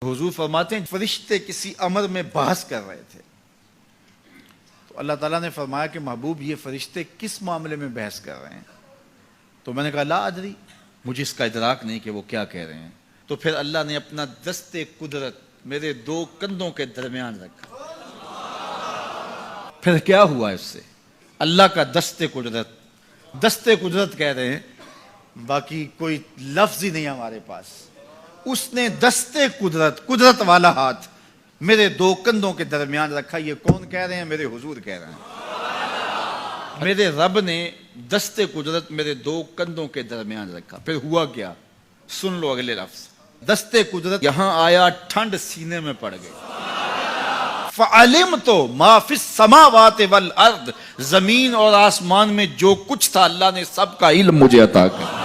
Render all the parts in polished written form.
हुजूर फरमाते हैं फरिश्ते किसी अमर में बहस कर रहे थे तो अल्लाह ताला ने फरमाया कि महबूब ये फरिश्ते किस मामले में बहस कर रहे हैं। तो मैंने कहा ला अदरी, मुझे इसका इदराक नहीं कि वो क्या कह रहे हैं। तो फिर अल्लाह ने अपना दस्ते कुदरत मेरे दो कंधों के दरमियान रखा। फिर क्या हुआ इससे? अल्लाह का दस्ते कुदरत कह रहे हैं, बाकी कोई लफ्ज ही नहीं हमारे पास। उसने दस्ते कुदरत वाला हाथ मेरे दो कंधों के दरमियान रखा। ये कौन कह रहे हैं? मेरे हुजूर कह रहे हैं। मेरे रब ने दस्ते कुदरत मेरे दो कंधों के दरमियान रखा। फिर हुआ क्या? सुन लो अगले लफ्ज। दस्ते कुदरत यहां आया, ठंड सीने में पड़ गई। फ़अलिम तो माफिस समावात वल अर्द, जमीन और आसमान में जो कुछ था अल्लाह ने सबका इल्म मुझे अता कर।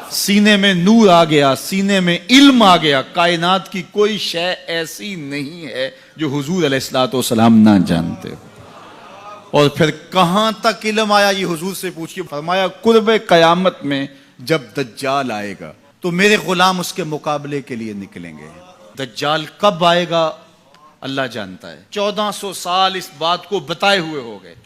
सीने में नूर आ गया, सीने में इल्म आ गया। कायनात की कोई शय ऐसी नहीं है जो हुजूर अलैहिस्सलातु वस्सलाम ना जानते हो। और फिर कहां तक इल्म आया ये हुजूर से पूछिए। फरमाया कुर्बे कयामत में जब दज्जाल आएगा तो मेरे गुलाम उसके मुकाबले के लिए निकलेंगे। दज्जाल कब आएगा अल्लाह जानता है। 1400 साल इस बात को बताए हुए हो गए।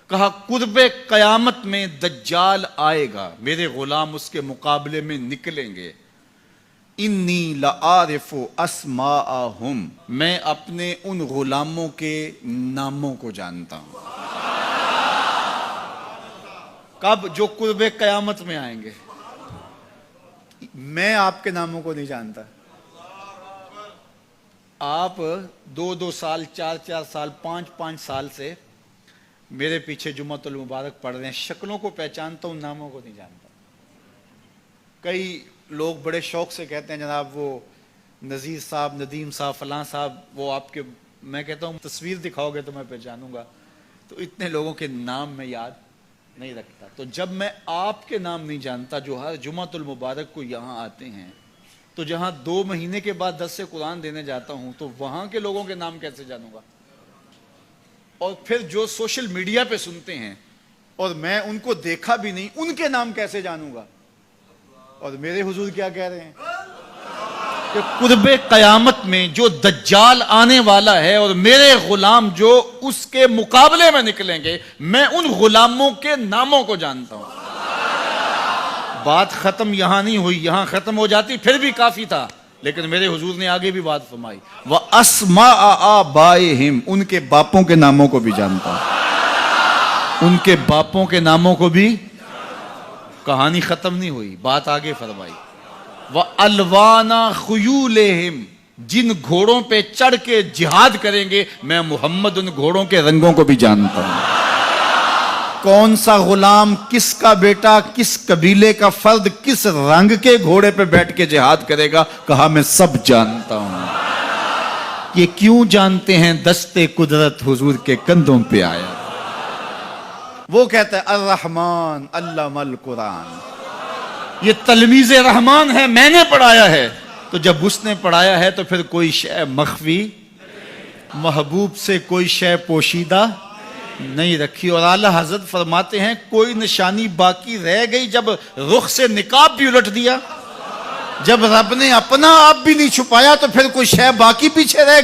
कहा कुर्बे कयामत में दज्जाल आएगा, मेरे गुलाम उसके मुकाबले में निकलेंगे। इन्नी लआरिफु अस्माअहुम, मैं अपने उन गुलामों के नामों को जानता हूं। कब? जो कुर्बे कयामत में आएंगे। मैं आपके नामों को नहीं जानता। आप 2-2 साल, 4-4 साल, 5-5 साल से मेरे पीछे जुम्मतुल मुबारक पढ़ रहे हैं। शक्लों को पहचानता हूं, नामों को नहीं जानता। कई लोग बड़े शौक से कहते हैं जनाब वो नज़ीर साहब, नदीम साहब, फलां साहब, वो आपके, मैं कहता हूं तस्वीर दिखाओगे तो मैं पहचानूंगा। तो इतने लोगों के नाम मैं याद नहीं रखता। तो जब मैं आपके नाम नहीं जानता जो हर जुम्मतुल मुबारक को यहाँ आते हैं, तो जहां 2 महीने के बाद 10 से कुरान देने जाता हूं तो वहां के लोगों के नाम कैसे जानूंगा? और फिर जो सोशल मीडिया पे सुनते हैं और मैं उनको देखा भी नहीं, उनके नाम कैसे जानूंगा? और मेरे हुजूर क्या कह रहे हैं कि कुर्बे कयामत में जो दज्जाल आने वाला है और मेरे गुलाम जो उसके मुकाबले में निकलेंगे, मैं उन गुलामों के नामों को जानता हूं। बात खत्म यहां नहीं हुई। यहां खत्म हो जाती फिर भी काफी था, लेकिन मेरे हुजूर ने आगे भी बात फरमाई। व अस्मा आबाइहिम, उनके बापों के नामों को भी जानता हूं। उनके बापों के नामों को भी। कहानी खत्म नहीं हुई, बात आगे फरमाई। व अलवाना खुयूलेहिम, जिन घोड़ों पे चढ़ के जिहाद करेंगे मैं मोहम्मद उन घोड़ों के रंगों को भी जानता हूं। कौन सा गुलाम, किसका बेटा, किस कबीले का फर्द किस रंग के घोड़े पे बैठ के जिहाद करेगा, कहा मैं सब जानता हूं। ये क्यों जानते हैं? दस्ते कुदरत हुजूर के कंधों पे आया। वो कहता है अर्रहमान अल्लमल कुरान, ये तलमीज़े रहमान है, मैंने पढ़ाया है। तो जब उसने पढ़ाया है तो फिर कोई शय मख्फी, महबूब से कोई शय पोशीदा नहीं रखी। और आला हजरत फरमाते हैं कोई निशानी बाकी रह गई जब रुख से निकाब भी उलट दिया, जब रब ने अपना आप भी नहीं छुपाया तो फिर कोई शय बाकी पीछे रह गई।